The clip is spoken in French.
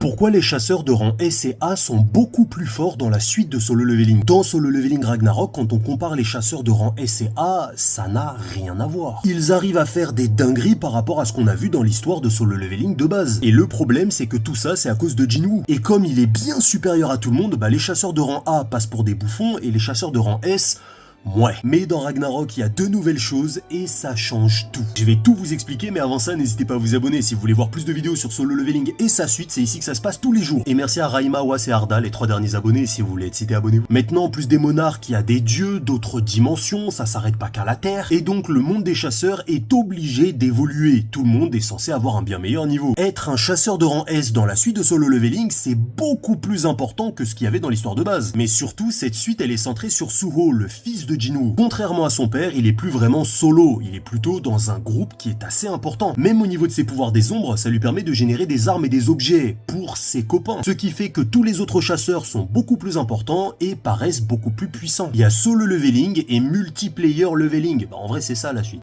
Pourquoi les chasseurs de rang S et A sont beaucoup plus forts dans la suite de Solo Leveling? Dans Solo Leveling Ragnarok, quand on compare les chasseurs de rang S et A, ça n'a rien à voir. Ils arrivent à faire des dingueries par rapport à ce qu'on a vu dans l'histoire de Solo Leveling de base. Et le problème, c'est que tout ça, c'est à cause de Jinwoo. Et comme il est bien supérieur à tout le monde, les chasseurs de rang A passent pour des bouffons et les chasseurs de rang S... ouais. Mais dans Ragnarok, il y a deux nouvelles choses et ça change tout. Je vais tout vous expliquer, mais avant ça, n'hésitez pas à vous abonner si vous voulez voir plus de vidéos sur Solo Leveling et sa suite, c'est ici que ça se passe tous les jours. Et merci à Raima, Was et Arda, les 3 derniers abonnés, si vous voulez être cité, abonnez-vous. Maintenant, en plus des monarques, il y a des dieux, d'autres dimensions, ça s'arrête pas qu'à la Terre, et donc le monde des chasseurs est obligé d'évoluer. Tout le monde est censé avoir un bien meilleur niveau. Être un chasseur de rang S dans la suite de Solo Leveling, c'est beaucoup plus important que ce qu'il y avait dans l'histoire de base. Mais surtout, cette suite, elle est centrée sur Suho, le fils de Jinwoo. Contrairement à son père, il est plus vraiment solo, il est plutôt dans un groupe qui est assez important. Même au niveau de ses pouvoirs des ombres, ça lui permet de générer des armes et des objets pour ses copains. Ce qui fait que tous les autres chasseurs sont beaucoup plus importants et paraissent beaucoup plus puissants. Il y a solo leveling et multiplayer leveling. En vrai, c'est ça la suite.